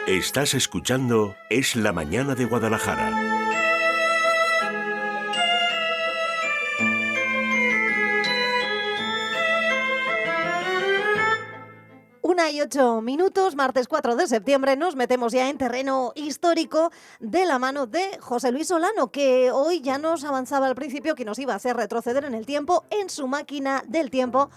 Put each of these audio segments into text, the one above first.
Estás escuchando Es la Mañana de Guadalajara. 1:08, martes 4 de septiembre, nos metemos ya en terreno histórico de la mano de José Luis Solano, que hoy ya nos avanzaba al principio que nos iba a hacer retroceder en el tiempo, en su máquina del tiempo.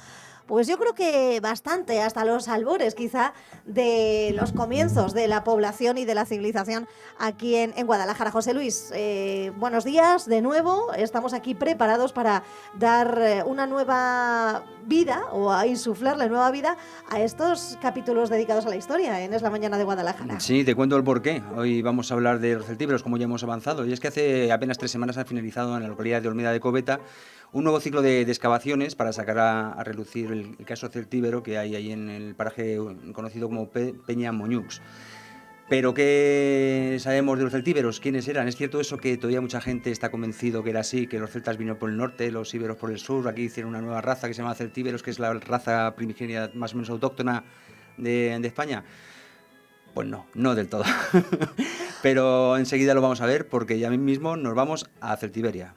Pues yo creo que bastante, hasta los albores quizá de los comienzos de la población y de la civilización aquí en Guadalajara. José Luis, buenos días de nuevo. Estamos aquí preparados para dar una nueva vida o a insuflarle nueva vida a estos capítulos dedicados a la historia en Es la Mañana de Guadalajara. Sí, te cuento el porqué. Hoy vamos a hablar de los celtíberos, como ya hemos avanzado. Y es que hace apenas 3 semanas ha finalizado en la localidad de Olmeda de Coveta un nuevo ciclo de excavaciones para sacar a relucir el caso celtíbero que hay ahí en el paraje conocido como Peña Moñux. Pero ¿qué sabemos de los celtíberos? ¿Quiénes eran? ¿Es cierto eso que todavía mucha gente está convencido que era así, que los celtas vinieron por el norte, los íberos por el sur? Aquí hicieron una nueva raza que se llama celtíberos, que es la raza primigenia más o menos autóctona de España. Pues no del todo. Pero enseguida lo vamos a ver porque ya mismo nos vamos a Celtiberia.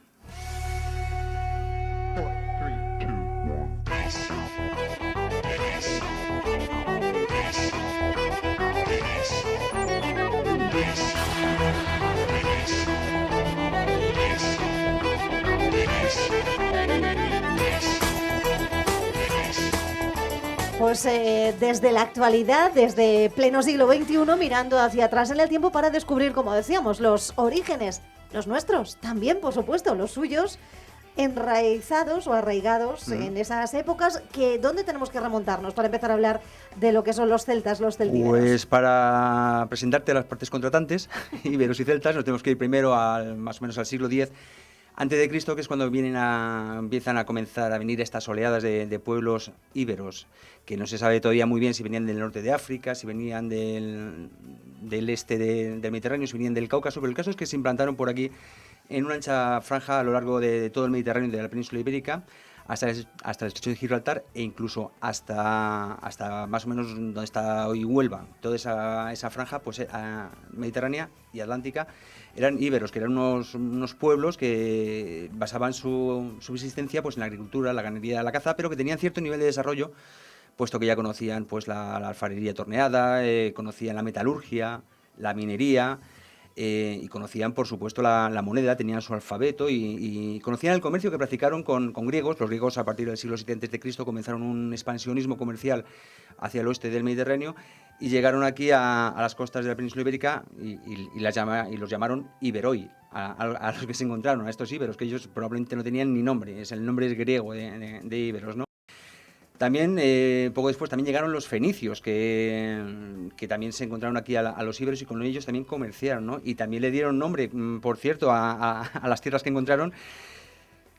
Pues desde la actualidad, desde pleno siglo XXI, mirando hacia atrás en el tiempo para descubrir, como decíamos, los orígenes, los nuestros, también, por supuesto, los suyos, enraizados o arraigados en esas épocas. ¿Dónde tenemos que remontarnos para empezar a hablar de lo que son los celtas, los celtíberos? Pues para presentarte a las partes contratantes, íberos y celtas, nos tenemos que ir primero más o menos al siglo X antes de Cristo, que es cuando empiezan a comenzar a venir estas oleadas de pueblos íberos, que no se sabe todavía muy bien si venían del norte de África, si venían del este del Mediterráneo, si venían del Cáucaso, pero el caso es que se implantaron por aquí en una ancha franja a lo largo de todo el Mediterráneo, de la península ibérica, hasta el estrecho de Gibraltar e incluso hasta más o menos donde está hoy Huelva. Toda esa franja pues, mediterránea y atlántica eran íberos, que eran unos pueblos que basaban su subsistencia pues, en la agricultura, la ganadería, la caza, pero que tenían cierto nivel de desarrollo, puesto que ya conocían pues, la alfarería torneada, conocían la metalurgia, la minería, y conocían, por supuesto, la moneda, tenían su alfabeto y conocían el comercio que practicaron con griegos. Los griegos, a partir del siglo VII a.C., comenzaron un expansionismo comercial hacia el oeste del Mediterráneo y llegaron aquí a las costas de la península ibérica y los llamaron Iberoi, a los que se encontraron, a estos íberos, que ellos probablemente no tenían ni nombre, el nombre es griego de íberos, ¿no? También, poco después, también llegaron los fenicios, que también se encontraron aquí a los íberos y con ellos también comerciaron, ¿no? Y también le dieron nombre, por cierto, a las tierras que encontraron,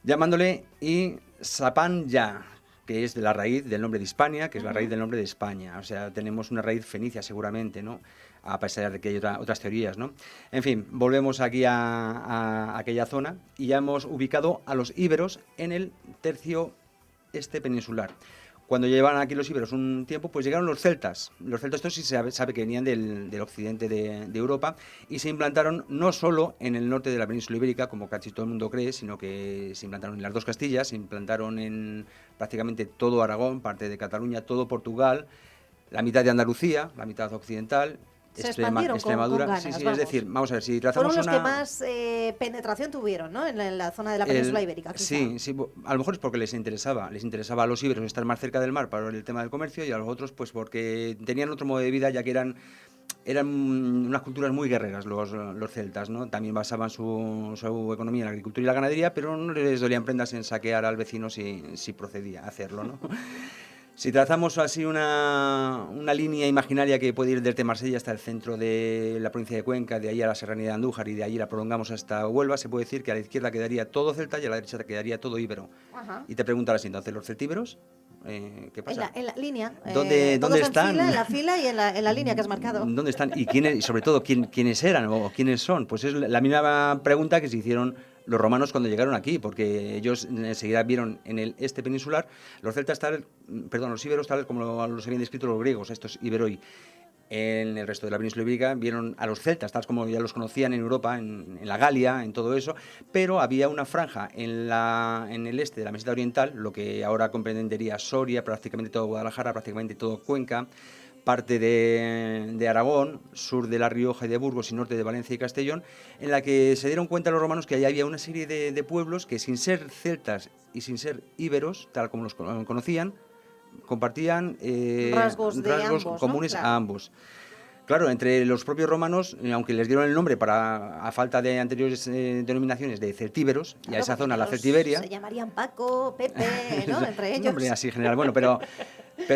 llamándole Isapanya, que es de la raíz del nombre de Hispania, que es la raíz del nombre de España. O sea, tenemos una raíz fenicia seguramente, ¿no? A pesar de que hay otras teorías, ¿no? En fin, volvemos aquí a aquella zona y ya hemos ubicado a los íberos en el tercio este peninsular. Cuando llevaban aquí los íberos un tiempo, pues llegaron los celtas. Los celtas, estos sí se sabe que venían del occidente de Europa y se implantaron no solo en el norte de la península ibérica, como casi todo el mundo cree, sino que se implantaron en las dos Castillas, se implantaron en prácticamente todo Aragón, parte de Cataluña, todo Portugal, la mitad de Andalucía, la mitad occidental, se expandieron Extremadura. con ganas, sí, vamos. Es decir, vamos a ver, si trazamos fueron los que más penetración tuvieron, ¿no? En la zona de la península ibérica, quizá. Sí, a lo mejor es porque les interesaba a los íberos estar más cerca del mar para el tema del comercio y a los otros pues porque tenían otro modo de vida, ya que eran unas culturas muy guerreras los celtas, ¿no? También basaban su economía en la agricultura y la ganadería, pero no les dolían prendas en saquear al vecino si procedía a hacerlo, ¿no? Si trazamos así una línea imaginaria que puede ir desde Marsella hasta el centro de la provincia de Cuenca, de ahí a la serranía de Andújar y de allí la prolongamos hasta Huelva, se puede decir que a la izquierda quedaría todo celta y a la derecha quedaría todo íbero. Ajá. Y te preguntarás, entonces, ¿los celtíberos? ¿Qué pasa? En la línea. ¿Dónde están? En la fila y en la línea que has marcado. ¿Dónde están? Y sobre todo, ¿quiénes eran o quiénes son? Pues es la misma pregunta que se hicieron los romanos cuando llegaron aquí, porque ellos enseguida vieron en el este peninsular los íberos tal como los habían descrito los griegos, estos iberoi. en el resto de la península ibérica, vieron a los celtas, tal como ya los conocían en Europa, en la Galia, en todo eso, pero había una franja en el este de la meseta oriental, lo que ahora comprendería Soria, prácticamente todo Guadalajara, prácticamente todo Cuenca, parte de Aragón, sur de La Rioja y de Burgos y norte de Valencia y Castellón, en la que se dieron cuenta los romanos que allá había una serie de pueblos que, sin ser celtas y sin ser íberos, tal como los conocían, compartían Rasgos de ambos, ¿no? comunes Claro. a ambos. Claro, entre los propios romanos, aunque les dieron el nombre a falta de anteriores denominaciones de celtíberos, y a Claro, esa porque zona la los Celtiberia. Se llamarían Paco, Pepe, ¿no? Entre Un ellos. nombre así general. Bueno, pero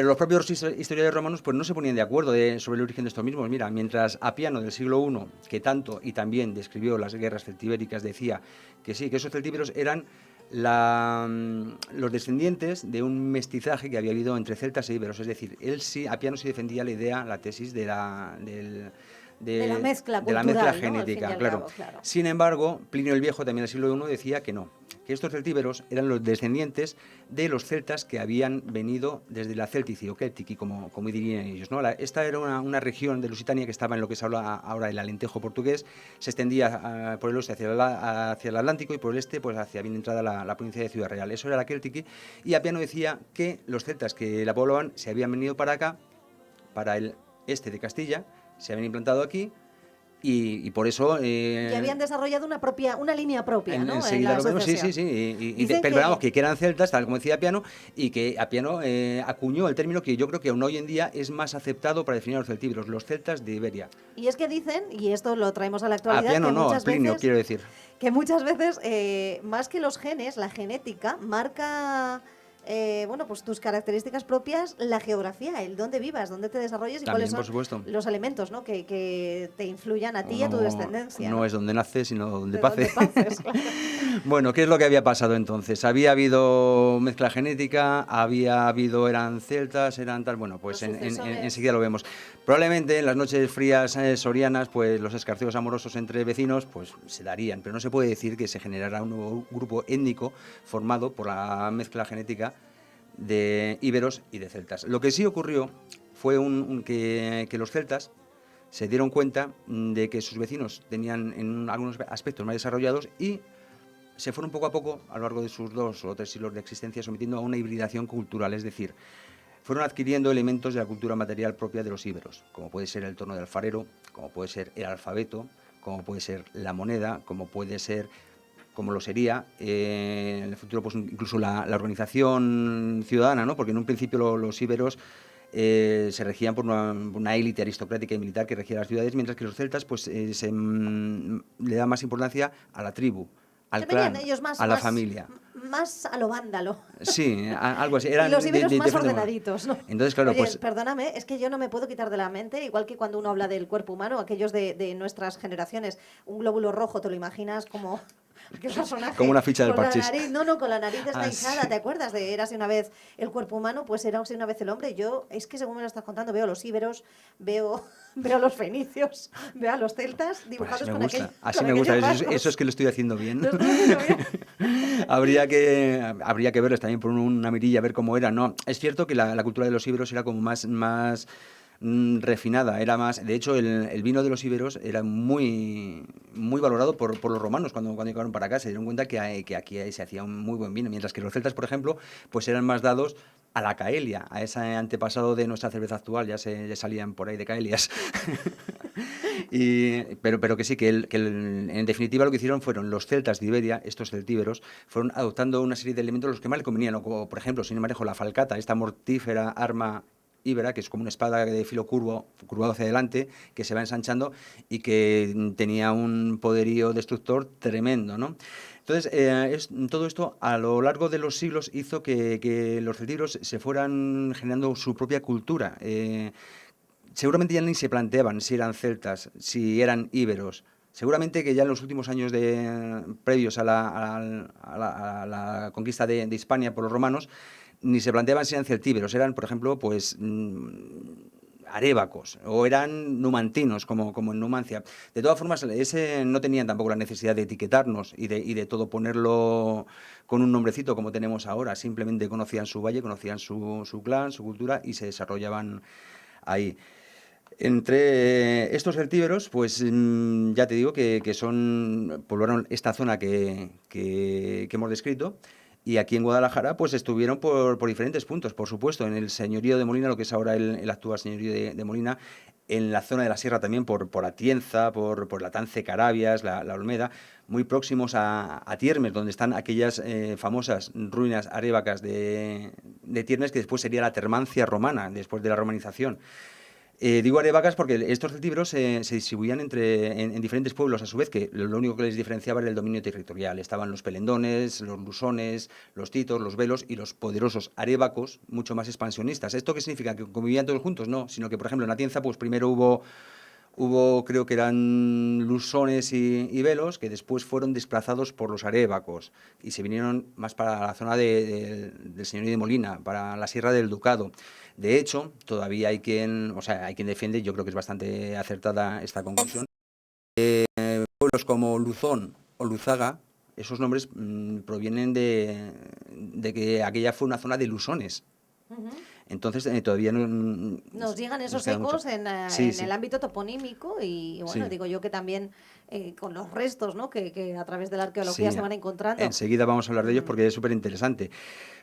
los propios historiadores romanos pues no se ponían de acuerdo sobre el origen de estos mismos. Mira, mientras Apiano del siglo I, que tanto y también describió las guerras celtibéricas, decía que sí, que esos celtíberos eran los descendientes de un mestizaje que había habido entre celtas e íberos. Es decir, Apiano sí defendía la idea, la tesis de la mezcla de la cultural, mezcla ¿no? genética, Al fin y al claro. cabo, claro. Sin embargo, Plinio el Viejo, también del siglo I, decía que no, que estos celtíberos eran los descendientes de los celtas que habían venido desde la Celtici o Celtici, como dirían ellos, ¿no? Esta era una región de Lusitania que estaba en lo que se habla ahora el alentejo portugués, se extendía por el oeste hacia el Atlántico y por el este pues hacia bien entrada la provincia de Ciudad Real. Eso era la Celtici, y Apiano decía que los celtas que la poblaban se habían venido para acá, para el este de Castilla, se habían implantado aquí, y por eso... Y habían desarrollado una línea propia, ¿no? Enseguida En la lo vemos, sí, sucesión. sí. Dicen Pero vamos, que eran celtas, tal como decía Apiano, y que Apiano acuñó el término que yo creo que aún hoy en día es más aceptado para definir a los celtíberos, los celtas de Iberia. Y es que dicen, y esto lo traemos a la actualidad, Apiano que no, muchas Plinio, veces, quiero decir. que muchas veces más que los genes, la genética marca bueno, pues tus características propias, la geografía, el dónde vivas, dónde te desarrolles y También, cuáles por son supuesto. los elementos, ¿no? que te influyan a ti y a tu descendencia. No ¿no? es donde naces, sino donde De paces. dónde paces, claro. Bueno, ¿qué es lo que había pasado entonces? Había habido mezcla genética, eran celtas, eran tal, bueno, pues Los sucesores. enseguida lo vemos. Probablemente en las noches frías sorianas, pues los escarceos amorosos entre vecinos, pues se darían, pero no se puede decir que se generara un nuevo grupo étnico formado por la mezcla genética de íberos y de celtas. Lo que sí ocurrió fue que los celtas se dieron cuenta de que sus vecinos tenían en algunos aspectos más desarrollados y se fueron poco a poco, a lo largo de sus 2 o 3 siglos de existencia, sometiendo a una hibridación cultural, es decir, fueron adquiriendo elementos de la cultura material propia de los íberos, como puede ser el torno de alfarero, como puede ser el alfabeto, como puede ser la moneda, como puede ser, como lo sería en el futuro, pues incluso la organización ciudadana, ¿no? Porque en un principio los íberos se regían por una élite aristocrática y militar que regía las ciudades, mientras que los celtas pues le dan más importancia a la tribu, al Que venían clan, ellos más, a la más- familia. Más a lo vándalo. Sí, algo así. Y Eran los íberos más diferente modo. ordenaditos, ¿no? Entonces, claro, Oye, pues perdóname, es que yo no me puedo quitar de la mente, igual que cuando uno habla del cuerpo humano, aquellos de nuestras generaciones, un glóbulo rojo, te lo imaginas como aquel personaje. Como una ficha del con la parchís. nariz, no, con la nariz deslizada, sí. ¿te acuerdas de Érase una vez el cuerpo humano? Pues era una vez el hombre. Yo, es que según me lo estás contando, veo a los íberos, veo a los fenicios, veo a los celtas Pues dibujados así me con gusta. aquel. Así con me gusta. aquellos Eso rasgos. es que lo estoy haciendo bien. Lo estoy haciendo bien. habría que verlos también por una mirilla, a ver cómo era. No, es cierto que la cultura de los íberos era como más refinada, era más. De hecho, el vino de los íberos era muy valorado por los romanos cuando llegaron para acá. Se dieron cuenta que aquí se hacía un muy buen vino, mientras que los celtas, por ejemplo, pues eran más dados a la caelia, a ese antepasado de nuestra cerveza actual. Ya salían por ahí de caelias. Pero que sí, en definitiva lo que hicieron fueron los celtas de Iberia, estos celtíberos, fueron adoptando una serie de elementos los que más le convenían, como por ejemplo, sin manejo, la falcata, esta mortífera arma íbera, que es como una espada de filo curvado hacia adelante, que se va ensanchando y que tenía un poderío destructor tremendo, ¿no? Entonces, todo esto a lo largo de los siglos hizo que los celtíberos se fueran generando su propia cultura. Seguramente ya ni se planteaban si eran celtas, si eran íberos. Seguramente que ya en los últimos años previos a la conquista de Hispania por los romanos, ni se planteaban si eran celtíberos, eran, por ejemplo, pues arébacos, o eran numantinos, como en Numancia. De todas formas, no tenían tampoco la necesidad de etiquetarnos y de todo ponerlo con un nombrecito como tenemos ahora. Simplemente conocían su valle, conocían su clan, su cultura y se desarrollaban ahí. Entre estos celtíberos, pues ya te digo que poblaron esta zona que hemos descrito. Y aquí en Guadalajara, pues estuvieron por diferentes puntos, por supuesto, en el señorío de Molina, lo que es ahora el actual señorío de Molina, en la zona de la sierra también, por Atienza, por Latance, Carabias, la Olmeda, muy próximos a Tiermes, donde están aquellas famosas ruinas arévacas de Tiermes, que después sería la Termancia romana, después de la romanización. Digo arévacas porque estos celtíberos se distribuían en diferentes pueblos a su vez, que lo único que les diferenciaba era el dominio territorial. Estaban los pelendones, los lusones, los titos, los velos y los poderosos arévacos, mucho más expansionistas. ¿Esto qué significa? ¿Que convivían todos juntos? No, sino que, por ejemplo, en Atienza, pues primero hubo, creo que eran lusones y velos, que después fueron desplazados por los arévacos y se vinieron más para la zona del señorío de Molina, para la Sierra del Ducado. De hecho, todavía hay quien defiende, yo creo que es bastante acertada esta conclusión, pueblos como Luzón o Luzaga, esos nombres provienen de que aquella fue una zona de lusones. Entonces todavía nos llegan esos ecos en el ámbito toponímico y bueno, digo yo que también con los restos, ¿no? que a través de la arqueología se van encontrando. Enseguida vamos a hablar de ellos porque es súper interesante.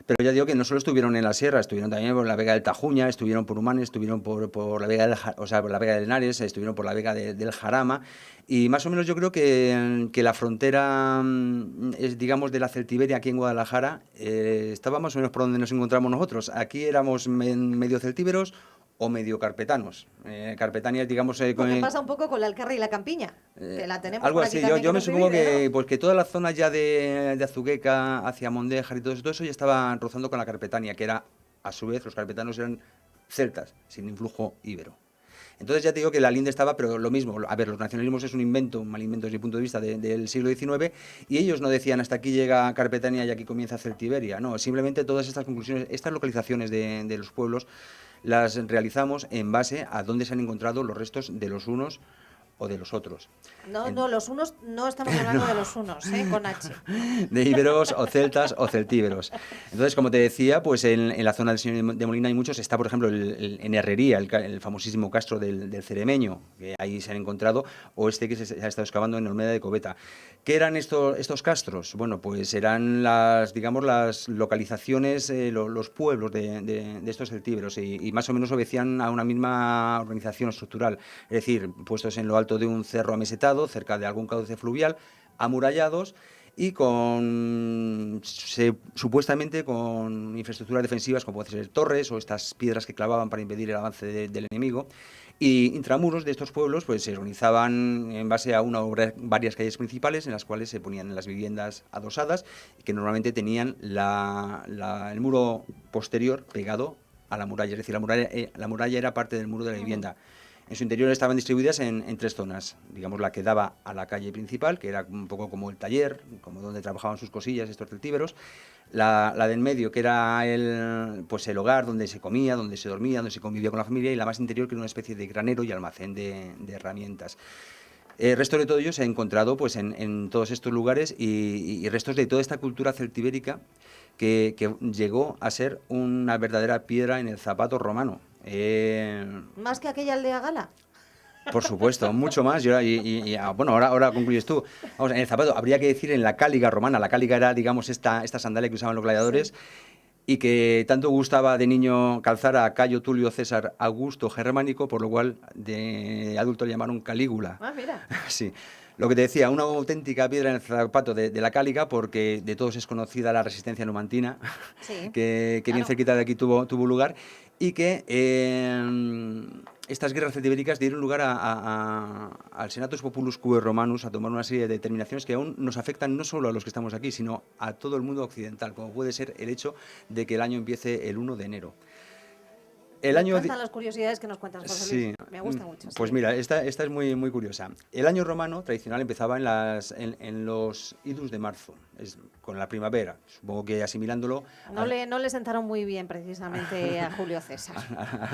Pero ya digo que no solo estuvieron en la sierra, estuvieron también por la Vega del Tajuña, estuvieron por Humanes, estuvieron por la Vega por la Vega del Henares, estuvieron por la Vega del Jarama. Y más o menos yo creo que la frontera, digamos, de la celtiberia aquí en Guadalajara estaba más o menos por donde nos encontramos nosotros. Aquí éramos medio celtíberos o medio carpetanos. Carpetania, digamos... Lo que pasa un poco con la Alcarria y la Campiña, que la tenemos algo por aquí así, también, yo me supongo que, ¿no? pues que toda la zona ya de Azuqueca hacia Mondéjar y todo eso ya estaba rozando con la Carpetania, que era, a su vez, los carpetanos eran celtas, sin influjo íbero. Entonces ya te digo que la linde estaba, pero lo mismo, a ver, los nacionalismos es un mal invento desde mi punto de vista del siglo XIX, y ellos no decían hasta aquí llega Carpetania y aquí comienza Celtiberia, no, simplemente todas estas conclusiones, estas localizaciones de los pueblos, las realizamos en base a dónde se han encontrado los restos de los unos o de los otros. No, los unos, no estamos hablando de los unos, con H. De íberos o celtas o celtíberos. Entonces, como te decía, pues en la zona del señor de Molina hay muchos. Está, por ejemplo, en Herrería, el famosísimo castro del Ceremeño, que ahí se han encontrado, o este que se ha estado excavando en Olmeda de Coveta. ¿Qué eran estos castros? Bueno, pues eran las localizaciones, los pueblos de estos celtíberos y más o menos obedecían a una misma organización estructural. Es decir, puestos en lo alto de un cerro amesetado, cerca de algún cauce fluvial, amurallados y supuestamente con infraestructuras defensivas como pueden ser torres o estas piedras que clavaban para impedir el avance del enemigo. Y intramuros de estos pueblos pues se organizaban en base a varias calles principales en las cuales se ponían las viviendas adosadas y que normalmente tenían el muro posterior pegado a la muralla, es decir, la muralla era parte del muro de la vivienda. En su interior estaban distribuidas en tres zonas, digamos la que daba a la calle principal, que era un poco como el taller, como donde trabajaban sus cosillas estos celtíberos, la del medio, que era el hogar donde se comía, donde se dormía, donde se convivía con la familia, y la más interior, que era una especie de granero y almacén de herramientas. El resto de todo ello se ha encontrado pues, en todos estos lugares y restos de toda esta cultura celtibérica que llegó a ser una verdadera piedra en el zapato romano. ¿Más que aquella aldea gala? Por supuesto, mucho más. Bueno, ahora concluyes tú. Vamos, en el zapato habría que decir en la cáliga romana. La cáliga era, digamos, esta sandalia que usaban los gladiadores. Sí. Y que tanto gustaba de niño calzar a Cayo Tulio César Augusto Germánico, por lo cual de adulto le llamaron Calígula. Ah, mira. Sí. Lo que te decía, una auténtica piedra en el zapato de la cáliga, porque de todos es conocida la resistencia numantina, sí, que claro, bien cerquita de aquí tuvo lugar, y que estas guerras celtibéricas dieron lugar al Senatus Populusque Romanus a tomar una serie de determinaciones que aún nos afectan no solo a los que estamos aquí, sino a todo el mundo occidental, como puede ser el hecho de que el año empiece el 1 de enero. Me encantan las curiosidades que nos cuentas, José Luis. Sí, me gusta mucho. Pues mira, esta es muy, muy curiosa. El año romano tradicional empezaba en los idus de marzo, con la primavera. Supongo que asimilándolo... No le sentaron muy bien precisamente a Julio César.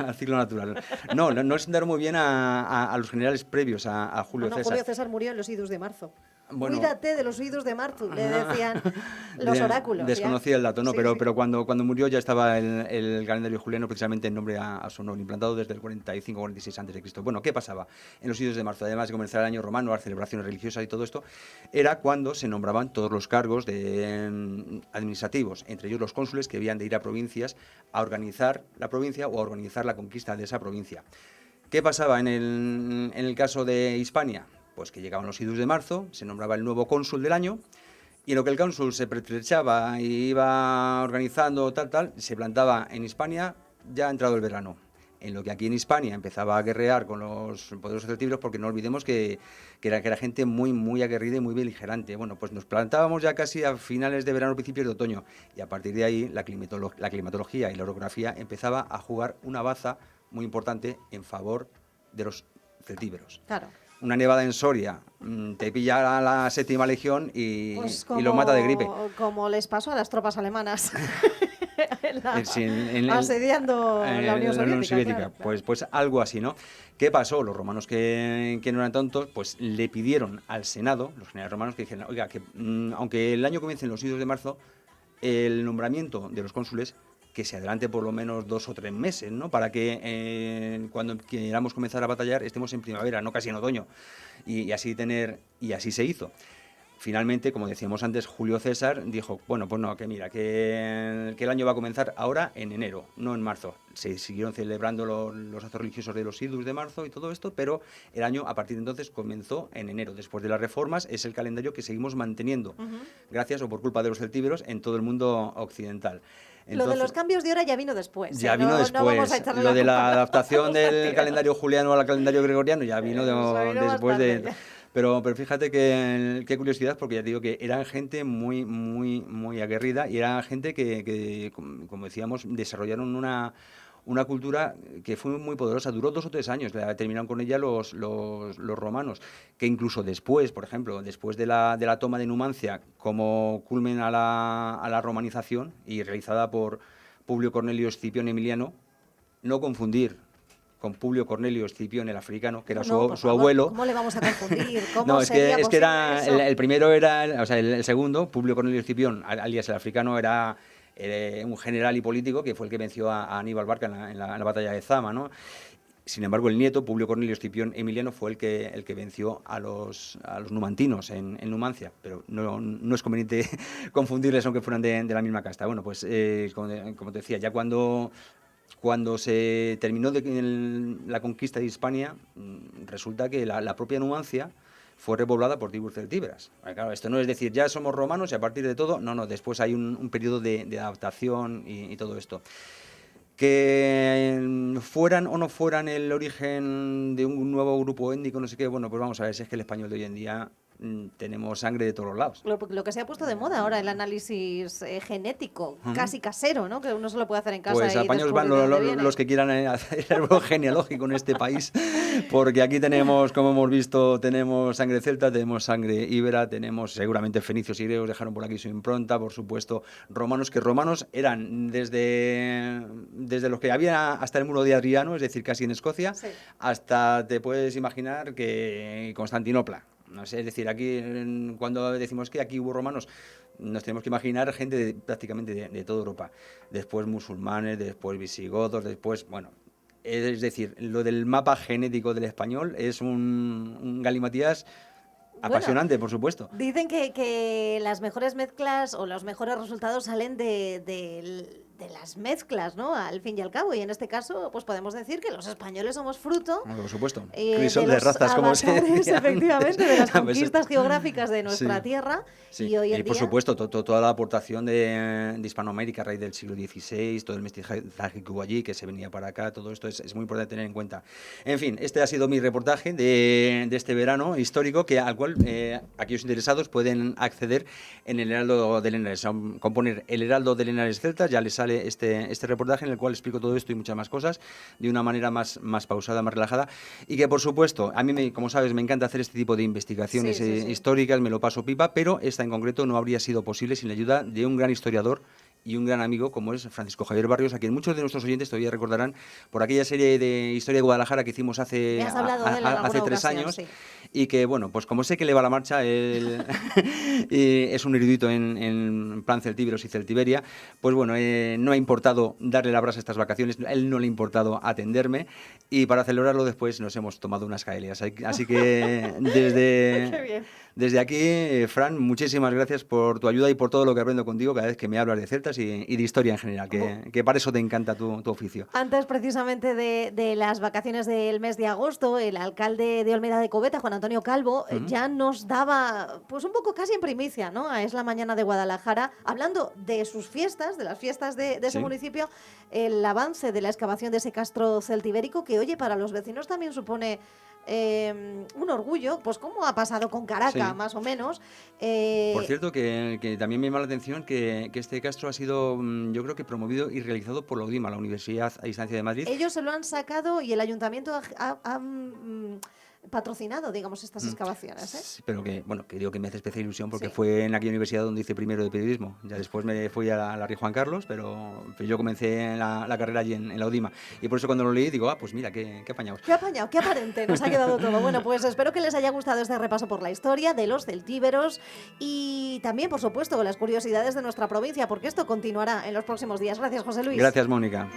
Al ciclo natural. No le sentaron muy bien a los generales previos a Julio César. Julio César murió en los idus de marzo. Bueno, cuídate de los oídos de Marzo, le decían los oráculos. Desconocía el dato, ¿no? Sí, pero sí. pero cuando murió ya estaba el calendario juliano precisamente en nombre a su honor, implantado desde el 45-46 a.C. Bueno, ¿qué pasaba en los oídos de marzo? Además de comenzar el año romano, las celebraciones religiosas y todo esto, era cuando se nombraban todos los cargos administrativos, entre ellos los cónsules que habían de ir a provincias a organizar la provincia o a organizar la conquista de esa provincia. ¿Qué pasaba en el caso de Hispania? Pues que llegaban los idus de marzo, se nombraba el nuevo cónsul del año, y en lo que el cónsul se pertrechaba y iba organizando tal, se plantaba en Hispania ya ha entrado el verano. En lo que aquí en Hispania empezaba a guerrear con los poderosos celtíberos, porque no olvidemos que era gente muy aguerrida y muy beligerante. Bueno, pues nos plantábamos ya casi a finales de verano, principios de otoño, y a partir de ahí la climatología y la orografía empezaba a jugar una baza muy importante en favor de los celtíberos. Claro. Una nevada en Soria te pilla a la séptima legión y Pues lo mata de gripe. Como les pasó a las tropas alemanas. En Asediando la Unión Soviética. Claro. Pues algo así, ¿no? ¿Qué pasó? Los romanos que no eran tontos, pues le pidieron al Senado, los generales romanos, que dijeron, oiga, que aunque el año comience en los idus de marzo, el nombramiento de los cónsules que se adelante por lo menos 2 o 3 meses, ¿no? Para que cuando queramos comenzar a batallar estemos en primavera, no casi en otoño, y así se hizo. Finalmente, como decíamos antes, Julio César dijo, bueno, pues no, que mira, que el año va a comenzar ahora en enero, no en marzo. Se siguieron celebrando los actos religiosos de los idus de marzo y todo esto, pero el año a partir de entonces comenzó en enero. Después de las reformas es el calendario que seguimos manteniendo, gracias o por culpa de los celtíberos, en todo el mundo occidental. Entonces, lo de los cambios de hora ya vino después. Ya vino después. No vamos a echarle lo de la culpa adaptación del calendario juliano al calendario gregoriano ya vino después de... Pero fíjate qué curiosidad, porque ya digo que eran gente muy aguerrida y eran gente que como decíamos, desarrollaron una cultura que fue muy poderosa. Duró 2 o 3 años, terminaron con ella los romanos, que incluso después, por ejemplo, después de la toma de Numancia, como culmen a la romanización y realizada por Publio Cornelio Escipión Emiliano, no confundir con Publio Cornelio Escipión el africano, que era su abuelo. ¿Cómo le vamos a confundir? No, es que era el primero era, o sea, el segundo, Publio Cornelio Escipión, alias el africano, era un general y político que fue el que venció a Aníbal Barca en la batalla de Zama, ¿no? Sin embargo, el nieto, Publio Cornelio Escipión Emiliano, fue el que venció a los numantinos en Numancia, pero no es conveniente confundirles aunque fueran de la misma casta. Bueno, pues como te decía, ya cuando se terminó la conquista de Hispania, resulta que la propia Numancia fue repoblada por tribus celtíberas. Claro, esto no es decir, ya somos romanos y a partir de todo, no, después hay un periodo de adaptación y todo esto. Que fueran o no fueran el origen de un nuevo grupo étnico, no sé qué, bueno, pues vamos a ver, si es que el español de hoy en día tenemos sangre de todos los lados. Lo que se ha puesto de moda ahora, el análisis genético, casi casero, ¿no? Que uno se lo puede hacer en casa. Pues y apaños van los que quieran hacer el árbol genealógico en este país, porque aquí tenemos, como hemos visto, tenemos sangre celta, tenemos sangre íbera, tenemos seguramente fenicios y griegos, dejaron por aquí su impronta, por supuesto, romanos, que romanos eran desde los que había hasta el muro de Adriano, es decir, casi en Escocia, sí, hasta te puedes imaginar que Constantinopla. No sé, es decir, aquí cuando decimos que aquí hubo romanos, nos tenemos que imaginar gente prácticamente de toda Europa. Después musulmanes, después visigodos, después, bueno, es decir, lo del mapa genético del español es un galimatías apasionante, bueno, por supuesto. Dicen que las mejores mezclas o los mejores resultados salen de las mezclas, ¿no? Al fin y al cabo. Y en este caso, pues podemos decir que los españoles somos fruto. Por supuesto. Crisol de razas, como se dice. Efectivamente, de las conquistas geográficas de nuestra tierra. Sí. Y hoy en por día, supuesto, toda la aportación de Hispanoamérica a raíz del siglo XVI, todo el mestizaje que hubo allí, que se venía para acá, todo esto es muy importante tener en cuenta. En fin, este ha sido mi reportaje de este verano histórico, al cual aquellos interesados pueden acceder en el Heraldo de Henares. Con poner el Heraldo de Henares Celta ya les sale este reportaje en el cual explico todo esto y muchas más cosas de una manera más pausada, más relajada, y que por supuesto, a mí, como sabes, me encanta hacer este tipo de investigaciones históricas, me lo paso pipa, pero esta en concreto no habría sido posible sin la ayuda de un gran historiador y un gran amigo como es Francisco Javier Barrios, a quien muchos de nuestros oyentes todavía recordarán por aquella serie de Historia de Guadalajara que hicimos hace 3 años, sí, y que, bueno, pues como sé que le va la marcha, él y es un erudito en plan celtíberos y celtiberia, pues bueno, no ha importado darle la brasa a estas vacaciones, a él no le ha importado atenderme, y para celebrarlo después nos hemos tomado unas caelias. Así que Qué bien. desde aquí, Fran, muchísimas gracias por tu ayuda y por todo lo que aprendo contigo cada vez que me hablas de celtas y de historia en general, que para eso te encanta tu oficio. Antes precisamente de las vacaciones del mes de agosto, el alcalde de Olmeda de Coveta, Juan Antonio Calvo, ya nos daba pues un poco casi en primicia, ¿no? A Es la Mañana de Guadalajara, hablando de sus fiestas, de las fiestas de ese Sí. municipio, el avance de la excavación de ese castro celtibérico, que oye, para los vecinos también supone un orgullo, pues como ha pasado con Caraca, Sí. más o menos. Por cierto, que también me llama la atención que este castro ha sido, yo creo que promovido y realizado por la UDIMA, la Universidad a Distancia de Madrid. Ellos se lo han sacado y el ayuntamiento ha patrocinado, digamos, estas excavaciones, ¿eh? Sí, pero que, bueno, que digo que me hace especial ilusión porque Sí. fue en aquella universidad donde hice primero de periodismo. Ya después me fui a la Rey Juan Carlos, pero yo comencé la carrera allí en la UDIMA. Y por eso cuando lo leí digo, pues mira, qué apañados. Qué apañado, qué aparente, nos ha quedado todo. Bueno, pues espero que les haya gustado este repaso por la historia de los celtíberos y también, por supuesto, las curiosidades de nuestra provincia, porque esto continuará en los próximos días. Gracias, José Luis. Gracias, Mónica.